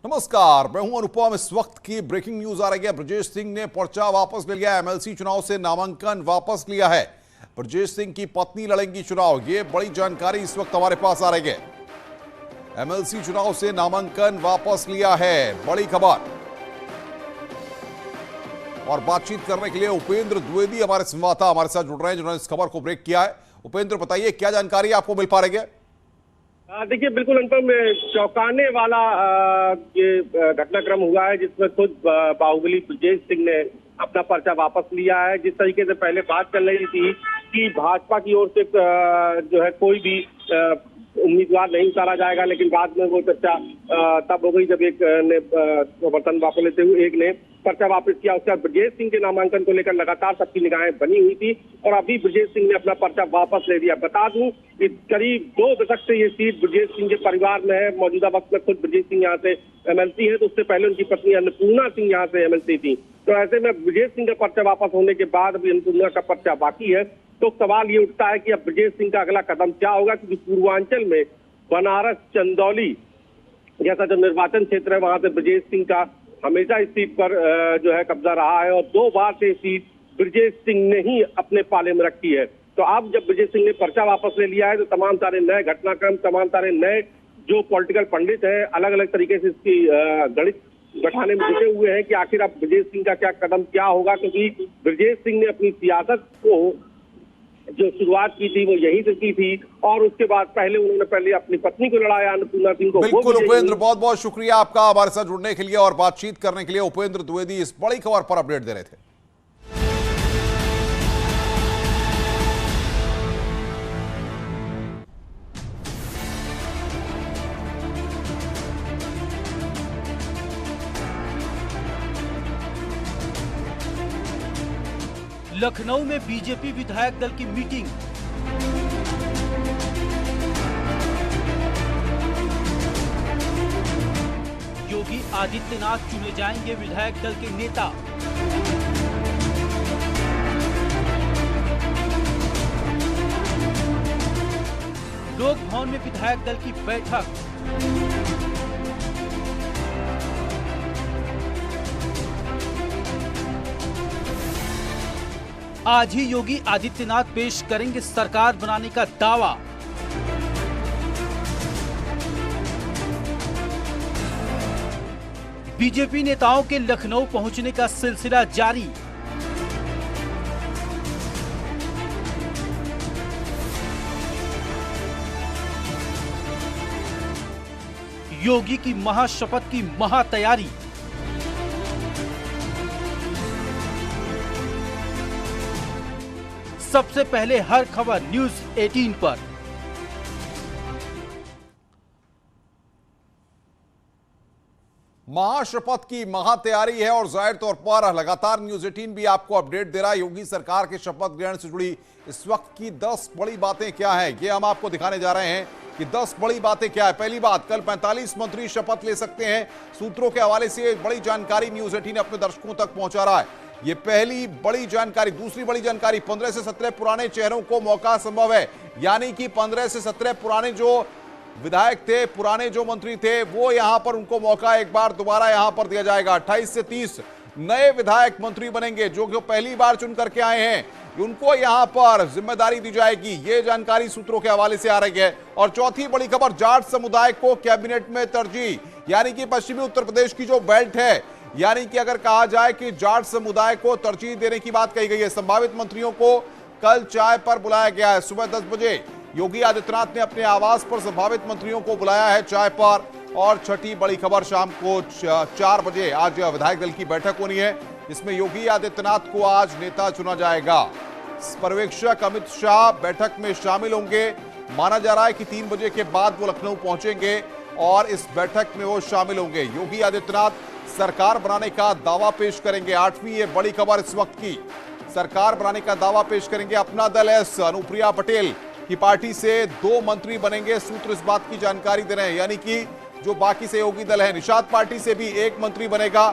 नमस्कार, मैं हूं अनुपम। इस वक्त की ब्रेकिंग न्यूज आ रही है। ब्रजेश सिंह ने पर्चा वापस ले लिया। एमएलसी चुनाव से नामांकन वापस लिया है। ब्रजेश सिंह की पत्नी लड़ेंगी चुनाव, ये बड़ी जानकारी इस वक्त हमारे पास आ रही है। एमएलसी चुनाव से नामांकन वापस लिया है, बड़ी खबर। और बातचीत करने के लिए उपेंद्र द्विवेदी हमारे संवाददाता हमारे साथ जुड़ रहे हैं, जिन्होंने इस खबर को ब्रेक किया है। उपेंद्र, बताइए क्या जानकारी आपको मिल पा रही है? देखिए, बिल्कुल अनुपम, चौंकाने वाला ये घटनाक्रम हुआ है जिसमें खुद बाहुबली ब्रजेश सिंह ने अपना पर्चा वापस लिया है। जिस तरीके से पहले बात चल रही थी कि भाजपा की ओर से जो है कोई भी उम्मीदवार नहीं उतारा जाएगा, लेकिन बाद में वो चर्चा तब हो गई जब एक ने समर्थन वापस लेते हुए एक ने पर्चा वापस किया। उसके बाद ब्रजेश सिंह के नामांकन को लेकर लगातार सबकी निगाहें बनी हुई थी और अभी ब्रजेश सिंह ने अपना पर्चा वापस ले लिया। बता दूं कि करीब 2 दशक से ये सीट ब्रजेश सिंह के परिवार में है। मौजूदा वक्त में खुद ब्रजेश सिंह यहाँ से एमएलसी है, तो उससे पहले उनकी पत्नी अन्नपूर्णा सिंह यहाँ से एमएलसी थी। तो ऐसे में ब्रजेश सिंह का पर्चा वापस होने के बाद अभी अन्नपूर्णा का पर्चा बाकी है। तो सवाल ये उठता है कि अब ब्रजेश सिंह का अगला कदम क्या होगा, क्योंकि पूर्वांचल में बनारस चंदौली जैसा जो निर्वाचन क्षेत्र है, वहां से ब्रजेश सिंह का हमेशा इस सीट पर जो है कब्जा रहा है और 2 बार से सीट ब्रजेश सिंह ने ही अपने पाले में रखी है। तो अब जब ब्रजेश सिंह ने पर्चा वापस ले लिया है तो तमाम सारे नए घटनाक्रम, तमाम सारे नए जो पॉलिटिकल पंडित हैं, अलग अलग तरीके से इसकी गणित बैठाने में जुटे हुए हैं कि आखिर अब ब्रजेश सिंह का क्या कदम क्या होगा, क्योंकि ब्रजेश सिंह ने अपनी सियासत को जो शुरुआत की थी वो यहीं से की थी और उसके बाद उन्होंने अपनी पत्नी को लड़ाया, अन्नपूर्णा सिंह को। बिल्कुल उपेंद्र, बहुत बहुत शुक्रिया आपका हमारे साथ जुड़ने के लिए और बातचीत करने के लिए। उपेंद्र द्विवेदी इस बड़ी खबर पर अपडेट दे रहे थे। लखनऊ में बीजेपी विधायक दल की मीटिंग। योगी आदित्यनाथ चुने जाएंगे विधायक दल के नेता। लोक भवन में विधायक दल की बैठक। आज ही योगी आदित्यनाथ पेश करेंगे सरकार बनाने का दावा। बीजेपी नेताओं के लखनऊ पहुंचने का सिलसिला जारी। योगी की महाशपथ की महातैयारी। सबसे पहले हर खबर न्यूज़ 18 पर। महाशपथ की महातैयारी है और जाहिर तौर पर लगातार न्यूज़ 18 भी आपको अपडेट दे रहा है। योगी सरकार के शपथ ग्रहण से जुड़ी इस वक्त की 10 बड़ी बातें क्या है, ये हम आपको दिखाने जा रहे हैं कि 10 बड़ी बातें क्या है। पहली बात, कल 45 मंत्री शपथ ले सकते हैं। सूत्रों के हवाले से बड़ी जानकारी न्यूज़ 18 अपने दर्शकों तक पहुंचा रहा है। ये पहली बड़ी जानकारी। दूसरी बड़ी जानकारी, 15 से 17 पुराने चेहरों को मौका संभव है, यानी कि 15 से 17 पुराने जो विधायक थे, पुराने जो मंत्री थे, वो यहां पर उनको मौका एक बार दोबारा यहां पर दिया जाएगा। 28 से 30 नए विधायक मंत्री बनेंगे जो पहली बार चुन करके आए हैं, उनको यहां पर जिम्मेदारी दी जाएगी। ये जानकारी सूत्रों के हवाले से आ रही है। और चौथी बड़ी खबर, जाट समुदाय को कैबिनेट में तरजीह, यानी कि पश्चिमी उत्तर प्रदेश की जो बेल्ट है, यानी कि अगर कहा जाए कि जाट समुदाय को तरजीह देने की बात कही गई है। संभावित मंत्रियों को कल चाय पर बुलाया गया है। सुबह 10 बजे योगी आदित्यनाथ ने अपने आवास पर संभावित मंत्रियों को बुलाया है चाय पर। और छठी बड़ी खबर, शाम को 4 बजे आज विधायक दल की बैठक होनी है। इसमें योगी आदित्यनाथ को आज नेता चुना जाएगा। पर्यवेक्षक अमित शाह बैठक में शामिल होंगे। माना जा रहा है कि 3 बजे के बाद वो लखनऊ पहुंचेंगे और इस बैठक में वो शामिल होंगे। योगी आदित्यनाथ सरकार बनाने का दावा पेश करेंगे। 8वीं ये बड़ी खबर इस वक्त की, सरकार बनाने का दावा पेश करेंगे। अपना दल एस अनुप्रिया पटेल की पार्टी से 2 मंत्री बनेंगे। सूत्र इस बात की जानकारी दे रहे हैं, यानी कि जो बाकी सहयोगी दल है, निषाद पार्टी से भी 1 मंत्री बनेगा।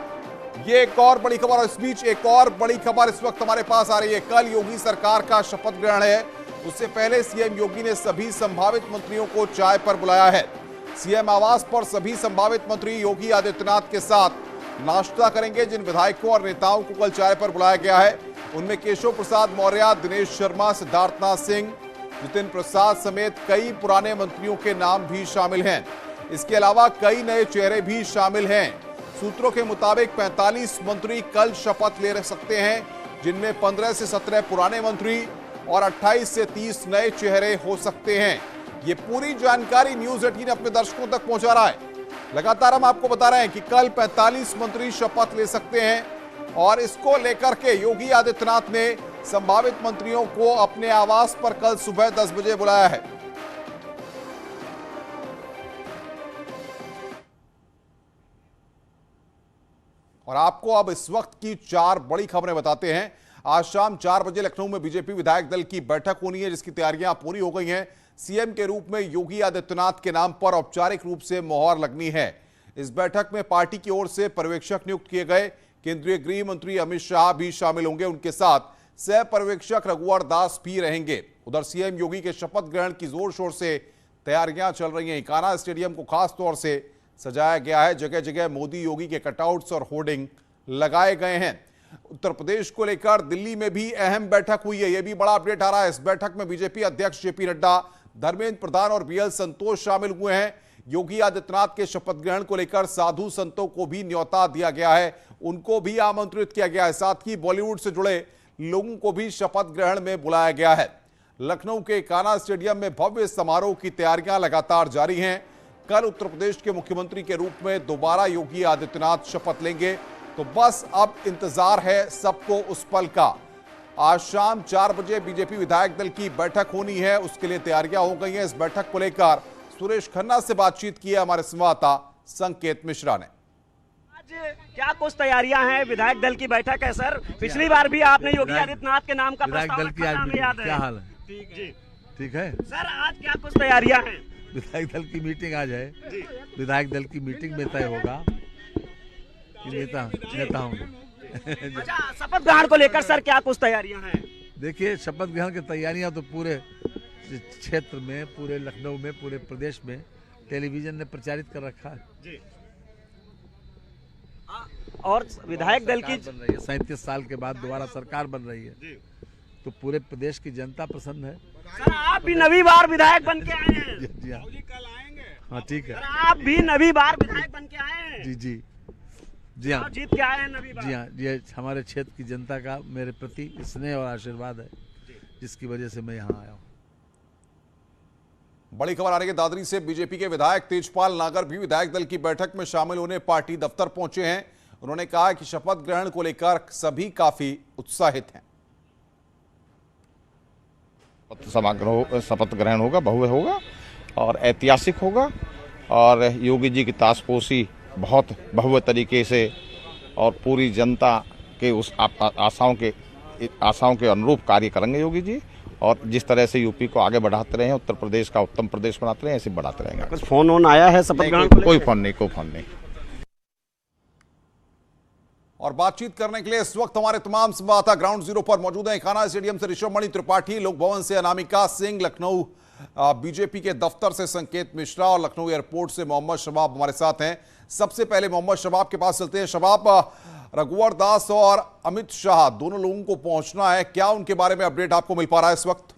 ये एक और बड़ी खबर। और इस बीच एक और बड़ी खबर इस वक्त हमारे पास आ रही है। कल योगी सरकार का शपथ ग्रहण है। उससे पहले सीएम योगी ने सभी संभावित मंत्रियों को चाय पर बुलाया है। सीएम आवास पर सभी संभावित मंत्री योगी आदित्यनाथ के साथ नाश्ता करेंगे। जिन विधायकों और नेताओं को कल चाय पर बुलाया गया है उनमें केशव प्रसाद मौर्य, दिनेश शर्मा, सिद्धार्थनाथ सिंह, जितिन प्रसाद समेत कई पुराने मंत्रियों के नाम भी शामिल हैं। इसके अलावा कई नए चेहरे भी शामिल हैं। सूत्रों के मुताबिक 45 मंत्री कल शपथ ले सकते हैं, जिनमें 15 से 17 पुराने मंत्री और 28 से 30 नए चेहरे हो सकते हैं। ये पूरी जानकारी न्यूज 18 अपने दर्शकों तक पहुंचा रहा है। लगातार हम आपको बता रहे हैं कि कल 45 मंत्री शपथ ले सकते हैं और इसको लेकर के योगी आदित्यनाथ ने संभावित मंत्रियों को अपने आवास पर कल सुबह 10 बजे बुलाया है। और आपको अब इस वक्त की 4 बड़ी खबरें बताते हैं। आज शाम 4 बजे लखनऊ में बीजेपी विधायक दल की बैठक होनी है, जिसकी तैयारियां पूरी हो गई हैं। सीएम के रूप में योगी आदित्यनाथ के नाम पर औपचारिक रूप से मोहर लगनी है। इस बैठक में पार्टी की ओर से पर्यवेक्षक नियुक्त किए गए। केंद्रीय गृह मंत्री अमित शाह भी शामिल होंगे। उनके साथ सह पर्यवेक्षक रघुवर दास भी रहेंगे। उधर सीएम योगी के शपथ ग्रहण की जोर शोर से तैयारियां चल रही हैं। इकाना स्टेडियम को खास तौर से सजाया गया है। जगह जगह मोदी योगी के कटआउट्स और होर्डिंग लगाए गए हैं। उत्तर प्रदेश को लेकर दिल्ली में भी अहम बैठक हुई है। यह भी बड़ा अपडेट आ रहा है। इस बैठक में बीजेपी अध्यक्ष जेपी नड्डा, धर्मेंद्र प्रधान और बीएल संतोष शामिल हुए हैं। योगी आदित्यनाथ के शपथ ग्रहण को लेकर साधु संतों को भी न्योता दिया गया है, उनको भी आमंत्रित किया गया है। साथ ही बॉलीवुड से जुड़े लोगों को भी शपथ ग्रहण में बुलाया गया है। लखनऊ के कान्हा स्टेडियम में भव्य समारोह की तैयारियां लगातार जारी हैं। कल उत्तर प्रदेश के मुख्यमंत्री के रूप में दोबारा योगी आदित्यनाथ शपथ लेंगे, तो बस अब इंतजार है सबको उस पल का। आज शाम 4 बजे बीजेपी विधायक दल की बैठक होनी है, उसके लिए तैयारियां हो गई हैं। इस बैठक को लेकर सुरेश खन्ना से बातचीत की है हमारे संवाददाता संकेत मिश्रा ने। आज क्या कुछ तैयारियां हैं? विधायक दल की बैठक है सर। पिछली बार भी आपने योगी आदित्यनाथ के नाम का प्रस्ताव रखा था, हमें याद है। क्या हाल है? ठीक जी, ठीक है सर। आज क्या कुछ तैयारियां हैं? विधायक दल की मीटिंग आज है। विधायक दल की मीटिंग में तय होगा नेता होंगे। अच्छा, शपथ ग्रहण को लेकर सर क्या कुछ तैयारियां हैं? देखिए, शपथ ग्रहण की तैयारियां तो पूरे क्षेत्र में, पूरे लखनऊ में, पूरे प्रदेश में टेलीविजन ने प्रचारित कर रखा है जी। और विधायक दल की 37 साल के बाद दोबारा सरकार बन रही है जी। तो पूरे प्रदेश की जनता प्रसन्न है। सर, आप भी नवी बार विधायक बन के आए हैं। जी हाँ, हाँ ठीक है। सर, आप भी नवी बार विधायक बन के आए हैं। जी जी जी हाँ, जीत के आए हैं नवी बार। जी हाँ, ये हमारे क्षेत्र की जनता का मेरे प्रति स्नेह और आशीर्वाद है, जिसकी वजह से मैं यहाँ आया हूँ। बड़ी खबर आ रही है दादरी से। बीजेपी के विधायक तेजपाल नागर भी विधायक दल की बैठक में शामिल होने पार्टी दफ्तर पहुंचे हैं। उन्होंने कहा कि शपथ ग्रहण को लेकर सभी काफी उत्साहित हैं। शपथ ग्रहण होगा, भव्य होगा और ऐतिहासिक होगा और योगी जी की ताजपोशी बहुत भव्य तरीके से और पूरी जनता के उस आशाओं के अनुरूप कार्य करेंगे योगी जी। और जिस तरह से यूपी को आगे बढ़ाते रहे हैं, उत्तर प्रदेश का उत्तम प्रदेश बनाते रहे हैं, ऐसे बढ़ाते रहेंगे। कुछ फोन आया है शपथ ग्रहण को? कोई फोन नहीं। और बातचीत करने के लिए इस वक्त हमारे तमाम संवाददाता ग्राउंड जीरो पर मौजूद हैं। कान्हा स्टेडियम से ऋषभ मणि त्रिपाठी, लोक भवन से अनामिका सिंह, लखनऊ बीजेपी के दफ्तर से संकेत मिश्रा और लखनऊ एयरपोर्ट से मोहम्मद शबाब हमारे साथ हैं। सबसे पहले मोहम्मद शबाब के पास चलते हैं। शबाब, रघुवर दास और अमित शाह दोनों लोगों को पहुंचना है, क्या उनके बारे में अपडेट आपको मिल पा रहा है इस वक्त?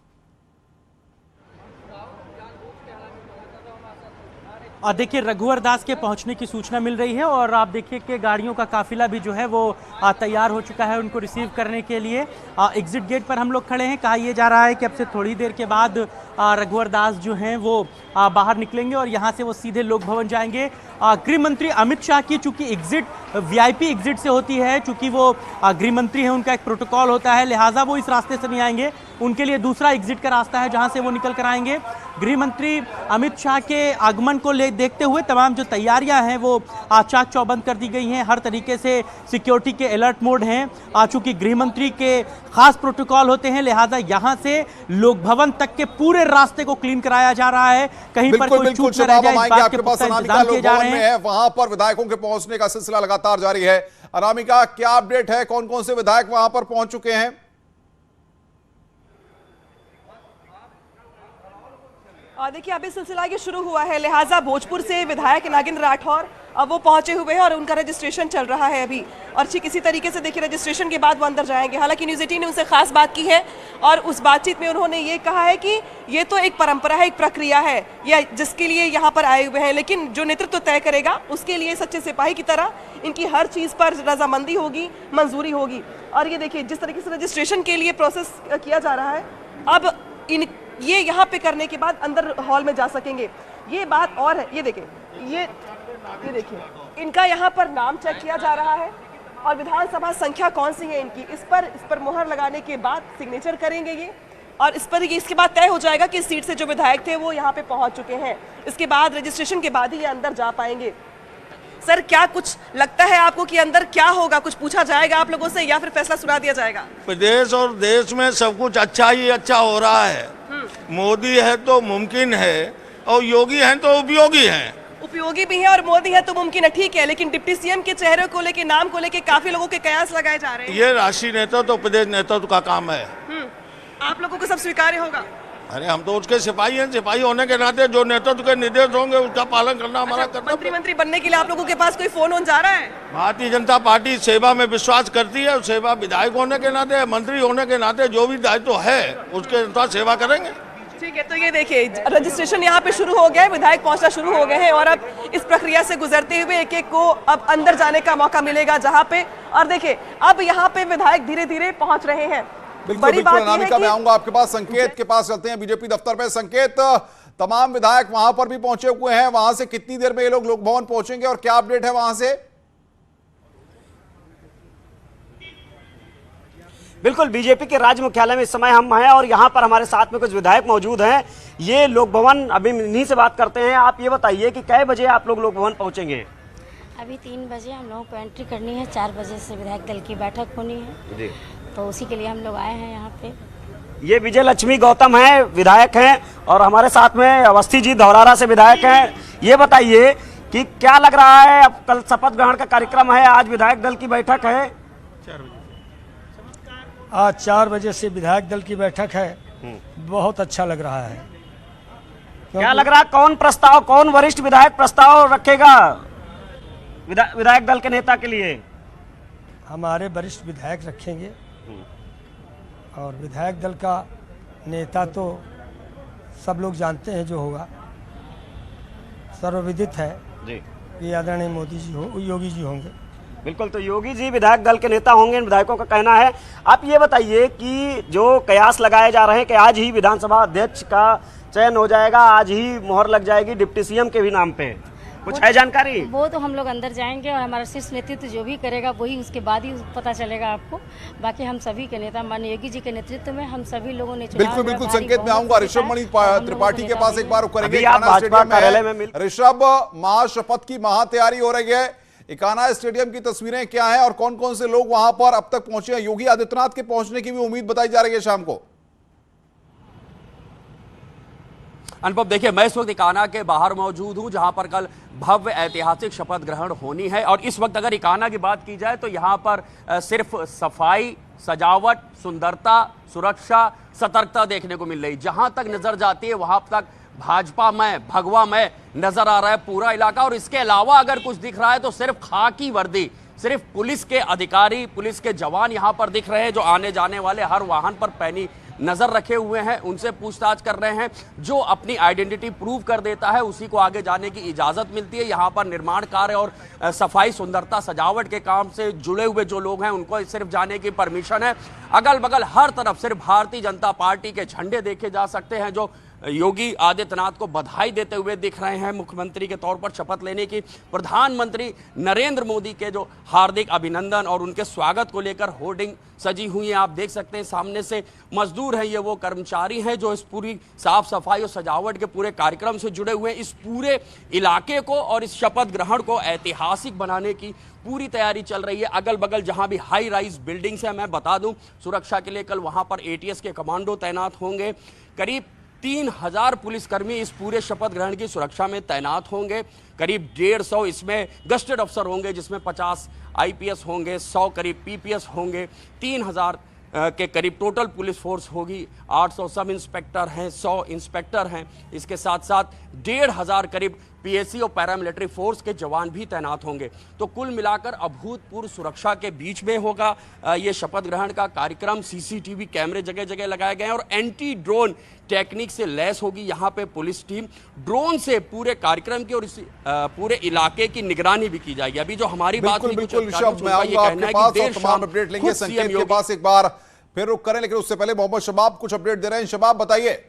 देखिए, रघुवर दास के पहुंचने की सूचना मिल रही है और आप देखिए कि गाड़ियों का काफिला भी जो है वो तैयार हो चुका है उनको रिसीव करने के लिए। एग्जिट गेट पर हम लोग खड़े हैं। कहा यह जा रहा है कि अब से थोड़ी देर के बाद रघुवर दास जो हैं वो बाहर निकलेंगे और यहाँ से वो सीधे लोक भवन जाएंगे। गृह मंत्री अमित शाह की चूंकि एग्जिट वीआईपी एग्जिट से होती है, चूंकि वो गृह मंत्री हैं, उनका एक प्रोटोकॉल होता है, लिहाजा वो इस रास्ते से नहीं आएंगे। उनके लिए दूसरा एग्जिट का रास्ता है जहां से वो निकल कर आएंगे। गृह मंत्री अमित शाह के आगमन को देखते हुए तमाम जो तैयारियां हैं वो चाक चौबंद कर दी गई हैं। हर तरीके से सिक्योरिटी के अलर्ट मोड हैं। चूंकि गृह मंत्री के खास प्रोटोकॉल होते हैं, लिहाजा यहां से लोक भवन तक के पूरे रास्ते को क्लीन कराया जा रहा है। कहीं पर कोई चूक न रह जाए, इस बात के पुख्ता इंतजाम किए जा रहे हैं। वहां पर विधायकों के पहुंचने का सिलसिला लगातार जारी है। अनामिका, क्या अपडेट है? कौन कौन से विधायक वहां पर पहुंच चुके हैं? देखिए अभी सिलसिला ये शुरू हुआ है, लिहाजा भोजपुर से विधायक नागेंद्र राठौर अब वो पहुंचे हुए हैं और उनका रजिस्ट्रेशन चल रहा है अभी, और ठीक इसी तरीके से देखिए रजिस्ट्रेशन के बाद वो अंदर जाएंगे। हालांकि न्यूज़ 18 ने उनसे खास बात की है और उस बातचीत में उन्होंने ये कहा है कि ये तो एक परंपरा है, एक प्रक्रिया है, या जिसके लिए यहाँ पर आए हुए हैं, लेकिन जो नेतृत्व तय करेगा उसके लिए सच्चे सिपाही की तरह इनकी हर चीज़ पर रजामंदी होगी, मंजूरी होगी। और ये देखिए जिस तरीके से रजिस्ट्रेशन के लिए प्रोसेस किया जा रहा है, अब ये यहाँ पे करने के बाद अंदर हॉल में जा सकेंगे। ये बात और है, ये देखिए ये देखिए इनका यहाँ पर नाम चेक किया जा रहा है और विधानसभा संख्या कौन सी है इनकी, इस पर मुहर लगाने के बाद सिग्नेचर करेंगे ये, और इसके बाद तय हो जाएगा कि इस सीट से जो विधायक थे वो यहाँ पे पहुंच चुके हैं। इसके बाद रजिस्ट्रेशन के बाद ही ये अंदर जा पाएंगे। सर क्या कुछ लगता है आपको कि अंदर क्या होगा, कुछ पूछा जाएगा आप लोगों से या फिर फैसला सुना दिया जाएगा? प्रदेश और देश में सब कुछ अच्छा ही अच्छा हो रहा है। मोदी है तो मुमकिन है और योगी है तो उपयोगी है। उपयोगी भी है और मोदी है तो मुमकिन है, ठीक है, लेकिन डिप्टी सीएम के चेहरे को लेके, नाम को लेके काफी लोगों के कयास लगाए जा रहे हैं। ये राष्ट्रीय नेतृत्व तो प्रदेश नेतृत्व का काम है। आप लोगों को सब स्वीकार्य होगा? अरे हम तो उसके सिपाही हैं, सिपाही होने के नाते जो नेतृत्व के निर्देश होंगे उसका पालन करना हमारा कर्तव्य। मंत्री बनने के लिए आप लोगों के पास कोई फोन जा रहा है? भारतीय जनता पार्टी सेवा में विश्वास करती है, सेवा विधायक होने के नाते, मंत्री होने के नाते जो भी दायित्व है उसके अनुसार सेवा करेंगे। ठीक है, तो ये देखिए रजिस्ट्रेशन यहाँ पे शुरू हो गया है, विधायक पहुंचना शुरू हो गए हैं और अब इस प्रक्रिया से गुजरते हुए एक एक को अब अंदर जाने का मौका मिलेगा जहाँ पे, और देखिए अब यहाँ पे विधायक धीरे धीरे पहुंच रहे हैं। बिल्कुल अनामिका, मैं आऊंगा आपके पास। संकेत के पास चलते हैं, बीजेपी दफ्तर पे। संकेत, तमाम विधायक वहां पर भी पहुंचे हुए हैं, वहां से कितनी देर में ये लोग लोक भवन पहुंचेंगे और क्या अपडेट है वहां से? बिल्कुल, बीजेपी के राज्य मुख्यालय में इस समय हम हैं और यहाँ पर हमारे साथ में कुछ विधायक मौजूद हैं। ये लोक भवन, अभी इन्हीं से बात करते हैं। आप ये बताइए कि कै बजे आप लोग लोक भवन पहुंचेंगे? अभी 3 बजे हम लोगों को एंट्री करनी है, 4 बजे से विधायक दल की बैठक होनी है जी, तो उसी के लिए हम लोग आए हैं यहाँ पे। ये विजय लक्ष्मी गौतम हैं, विधायक हैं, और हमारे साथ में अवस्थी जी धौलारा से विधायक हैं। ये बताइए कि क्या लग रहा है, अब कल शपथ ग्रहण का कार्यक्रम है, आज विधायक दल की बैठक है। 4 बजे आज 4 बजे से विधायक दल की बैठक है। बहुत अच्छा लग रहा है। क्या लग रहा है, कौन प्रस्ताव, कौन वरिष्ठ विधायक प्रस्ताव रखेगा विधायक दल के नेता के लिए? हमारे वरिष्ठ विधायक रखेंगे और विधायक दल का नेता तो सब लोग जानते हैं जो होगा, सर्वविदित है जी, ये आदरणीय मोदी जी योगी जी होंगे। बिल्कुल, तो योगी जी विधायक दल के नेता होंगे, विधायकों का कहना है। आप ये बताइए कि जो कयास लगाए जा रहे हैं कि आज ही विधानसभा अध्यक्ष का चयन हो जाएगा, आज ही मोहर लग जाएगी डिप्टी सीएम के भी नाम पे, कुछ है जानकारी? वो तो हम लोग अंदर जाएंगे और हमारा शीर्ष नेतृत्व जो भी करेगा वही उसके बाद ही पता चलेगा आपको। बाकी हम सभी के नेता माननीय योगी जी के नेतृत्व में हम सभी लोगों ने बिल्कुल संकेत में आऊंगा ऋषभ मणि त्रिपाठी के पास एक बार करेंगे। ऋषभ, महाशपथ की महातैयारी हो रही है, इकाना स्टेडियम की तस्वीरें क्या हैं और कौन कौन से लोग वहां पर अब तक पहुंचे हैं? योगी आदित्यनाथ के पहुंचने की भी उम्मीद बताई जा रही है शाम को। अनुपम, देखिए मैं इस वक्त इकाना के बाहर मौजूद हूं जहां पर कल भव्य ऐतिहासिक शपथ ग्रहण होनी है, और इस वक्त अगर इकाना की बात की जाए तो यहां पर सिर्फ सफाई, सजावट, सुंदरता, सुरक्षा, सतर्कता देखने को मिल रही। जहां तक नजर जाती है वहां तक भाजपा में, भगवा में नजर आ रहा है पूरा इलाका, और इसके अलावा अगर कुछ दिख रहा है तो सिर्फ खाकी वर्दी, सिर्फ पुलिस के अधिकारी, पुलिस के जवान यहां पर दिख रहे हैं जो आने जाने वाले हर वाहन पर पैनी नजर रखे हुए हैं, उनसे पूछताछ कर रहे हैं। जो अपनी आइडेंटिटी प्रूव कर देता है उसी को आगे जाने की इजाजत मिलती है। यहाँ पर निर्माण कार्य और सफाई, सुंदरता, सजावट के काम से जुड़े हुए जो लोग हैं उनको सिर्फ जाने की परमिशन है। अगल बगल हर तरफ सिर्फ भारतीय जनता पार्टी के झंडे देखे जा सकते हैं जो योगी आदित्यनाथ को बधाई देते हुए दिख रहे हैं मुख्यमंत्री के तौर पर शपथ लेने की। प्रधानमंत्री नरेंद्र मोदी के जो हार्दिक अभिनंदन और उनके स्वागत को लेकर होर्डिंग सजी हुई है, आप देख सकते हैं सामने से। मजदूर हैं, ये वो कर्मचारी हैं जो इस पूरी साफ सफाई और सजावट के पूरे कार्यक्रम से जुड़े हुए हैं। इस पूरे इलाके को और इस शपथ ग्रहण को ऐतिहासिक बनाने की पूरी तैयारी चल रही है। अगल बगल जहां भी हाई राइज बिल्डिंग्स हैं, मैं बता दूं सुरक्षा के लिए कल वहां पर एटीएस के कमांडो तैनात होंगे। करीब 3000 पुलिसकर्मी इस पूरे शपथ ग्रहण की सुरक्षा में तैनात होंगे। करीब 150 इसमें गस्टेड अफसर होंगे जिसमें 50 आईपीएस होंगे, 100 करीब पीपीएस होंगे, 3000 के करीब टोटल पुलिस फोर्स होगी। 800 सब इंस्पेक्टर हैं, 100 इंस्पेक्टर हैं, इसके साथ साथ 1,500 करीब पीएसी और पैरामिलिट्री फोर्स के जवान भी तैनात होंगे। तो कुल मिलाकर अभूतपूर्व सुरक्षा के बीच में होगा ये शपथ ग्रहण का कार्यक्रम। सीसीटीवी कैमरे जगह जगह लगाए गए हैं और एंटी ड्रोन टेक्निक से लैस होगी यहाँ पे पुलिस टीम। ड्रोन से पूरे कार्यक्रम की और इस पूरे इलाके की निगरानी भी की जाएगी। अभी जो हमारी बात हुई, बिल्कुल शब मैं आऊंगा आपके पास और तमाम अपडेट लेंगे। संकेत के पास एक बार फिर रुक करें, लेकिन उससे पहले मोहम्मद शबाब कुछ अपडेट दे रहे हैं। शबाब बताइए।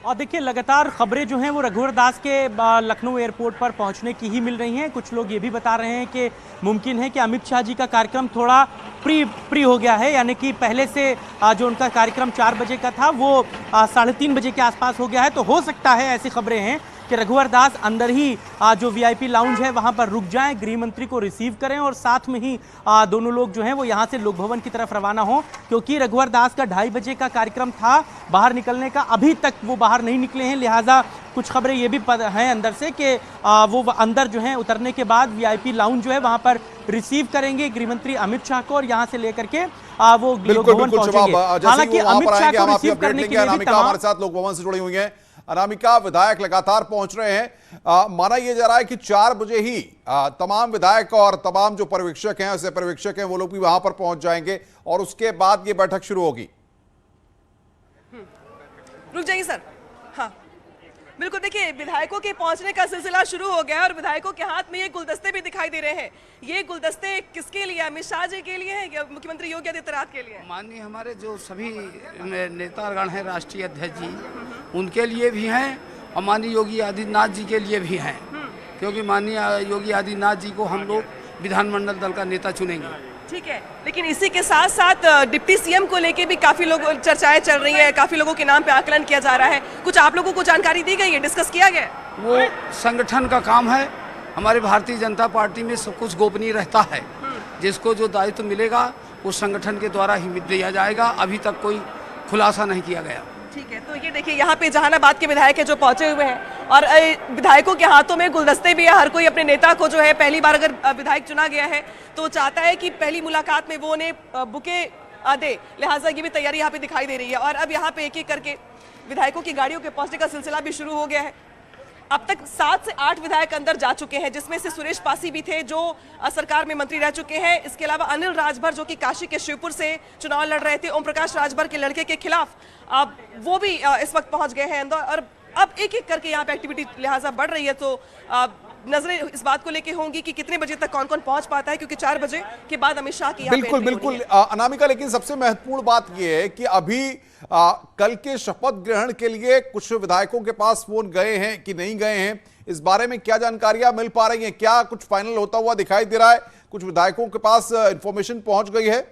और देखिए लगातार खबरें जो हैं वो रघुवर दास के लखनऊ एयरपोर्ट पर पहुंचने की ही मिल रही हैं। कुछ लोग ये भी बता रहे हैं कि मुमकिन है कि अमित शाह जी का कार्यक्रम थोड़ा प्री हो गया है, यानी कि पहले से जो उनका कार्यक्रम 4 बजे का था वो 3:30 बजे के आसपास हो गया है। तो हो सकता है, ऐसी खबरें हैं कि रघुवर दास अंदर ही जो वीआईपी लाउंज है वहां पर रुक जाएं, गृह मंत्री को रिसीव करें और साथ में ही दोनों लोग जो हैं वो यहां से लोक भवन की तरफ रवाना हों, क्योंकि रघुवर दास का 2:30 बजे का कार्यक्रम था बाहर निकलने का। अभी तक वो बाहर नहीं निकले हैं, लिहाजा कुछ खबरें ये भी हैं अंदर से कि वो अंदर जो है उतरने के बाद वीआईपी लाउंज जो है वहां पर रिसीव करेंगे गृह मंत्री अमित शाह को और यहां से लेकर के वो लोक भवन पहुंचेंगे। हालांकि अमित शाह को रिसीव करने के लिए हमारे साथ लोक भवन से जुड़ी हुई है अनामिका। विधायक लगातार पहुंच रहे हैं। माना यह जा रहा है कि 4 बजे ही तमाम विधायक और तमाम जो पर्यवेक्षक हैं, ऐसे पर्यवेक्षक हैं, वो लोग भी वहां पर पहुंच जाएंगे और उसके बाद ये बैठक शुरू होगी। रुक जाइए सर। हाँ बिल्कुल, देखिए विधायकों के पहुंचने का सिलसिला शुरू हो गया है और विधायकों के हाथ में ये गुलदस्ते भी दिखाई दे रहे हैं। ये गुलदस्ते किसके लिए? अमित शाह जी के लिए हैं या मुख्यमंत्री योगी आदित्यनाथ के लिए? माननीय हमारे जो सभी नेतागण हैं, राष्ट्रीय अध्यक्ष जी, उनके लिए भी हैं और माननीय योगी आदित्यनाथ जी के लिए भी हैं, क्योंकि माननीय योगी आदित्यनाथ जी को हम लोग विधानमंडल दल का नेता चुनेंगे। ठीक है, लेकिन इसी के साथ साथ डिप्टी सीएम को लेके भी काफी लोग चर्चाएं चल रही है, काफी लोगों के नाम पे आकलन किया जा रहा है। कुछ आप लोगों को जानकारी दी गई है, डिस्कस किया गया? वो संगठन का काम है। हमारे भारतीय जनता पार्टी में सब कुछ गोपनीय रहता है। जिसको जो दायित्व मिलेगा उस संगठन के द्वारा ही दिया जाएगा। अभी तक कोई खुलासा नहीं किया गया। ठीक है, तो ये देखिए यहाँ पे जहानाबाद के विधायक है जो पहुंचे हुए हैं और विधायकों के हाथों में गुलदस्ते भी है। हर कोई अपने नेता को जो है पहली बार अगर विधायक चुना गया है तो चाहता है कि पहली मुलाकात में वो उन्हें बुके दे, लिहाजा ये भी तैयारी यहाँ पे दिखाई दे रही है। और अब यहाँ पे एक एक करके विधायकों की गाड़ियों के पहुंचने का सिलसिला भी शुरू हो गया है। अब तक 7 से 8 विधायक अंदर जा चुके हैं, जिसमें से सुरेश पासी भी थे जो सरकार में मंत्री रह चुके हैं। इसके अलावा अनिल राजभर जो कि काशी के शिवपुर से चुनाव लड़ रहे थे, ओम प्रकाश राजभर के लड़के के खिलाफ वो भी इस वक्त पहुंच गए हैं अंदर। और अब एक एक करके यहाँ पे एक्टिविटी लिहाजा बढ़ रही है। तो नजरें इस बात को लेके होंगी कि कितने बजे तक कौन कौन पहुंच पाता है, क्योंकि 4 बजे के बाद अमित शाह की बिल्कुल अनामिका, लेकिन सबसे महत्वपूर्ण बात यह है कि अभी कल के शपथ ग्रहण के लिए कुछ विधायकों के पास फोन गए हैं कि नहीं गए हैं, इस बारे में क्या जानकारियां मिल पा रही हैं? क्या कुछ फाइनल होता हुआ दिखाई दे रहा है? कुछ विधायकों के पास इंफॉर्मेशन पहुंच गई है?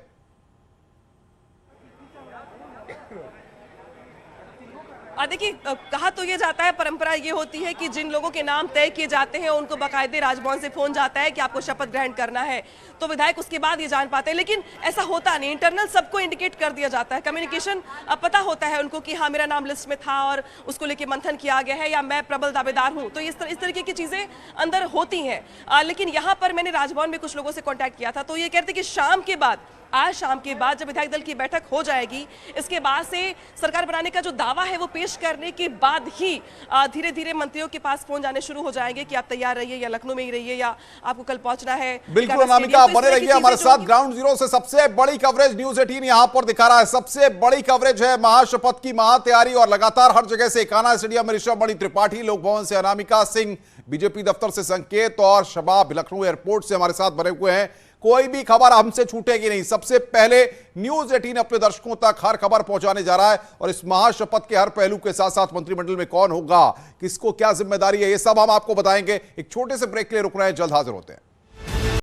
देखिए, कहा तो ये जाता है, परंपरा ये होती है कि जिन लोगों के नाम तय किए जाते हैं उनको बाकायदे राजभवन से फोन जाता है कि आपको शपथ ग्रहण करना है, तो विधायक उसके बाद ये जान पाते हैं। लेकिन ऐसा होता नहीं, इंटरनल सबको इंडिकेट कर दिया जाता है, कम्युनिकेशन पता होता है उनको कि हाँ मेरा नाम लिस्ट में था और उसको लेके मंथन किया गया है या मैं प्रबल दावेदार हूँ। तो इस तरीके की चीजें अंदर होती हैं। लेकिन यहाँ पर मैंने राजभवन में कुछ लोगों से कॉन्टैक्ट किया था, तो ये कहते कि शाम के बाद, आज शाम के बाद जब विधायक दल की बैठक हो जाएगी, इसके बाद से सरकार बनाने का जो दावा है वो पेश करने के बाद ही धीरे धीरे मंत्रियों के पास फोन जाने शुरू हो जाएंगे कि आप तैयार रहिए या लखनऊ में ही रहिए या आपको कल पहुंचना है। बिल्कुल अनामिका, बने रहिए हमारे साथ। ग्राउंड जीरो से सबसे बड़ी कवरेज न्यूज़ 18 यहां पर दिखा रहा है। सबसे बड़ी कवरेज है महाशपथ की महातैयारी और लगातार हर जगह से कान्हा स्टेडियम में ऋषभ मणि त्रिपाठी, लोक भवन से अनामिका सिंह, बीजेपी दफ्तर से संकेत और शबाब लखनऊ एयरपोर्ट से हमारे साथ बने हुए हैं। कोई भी खबर हमसे छूटेगी नहीं। सबसे पहले न्यूज़ 18 अपने दर्शकों तक हर खबर पहुंचाने जा रहा है और इस महाशपथ के हर पहलू के साथ साथ मंत्रिमंडल में कौन होगा, किसको क्या जिम्मेदारी है, ये सब हम आपको बताएंगे। एक छोटे से ब्रेक के लिए रुक रहे हैं, जल्द हाजिर होते हैं।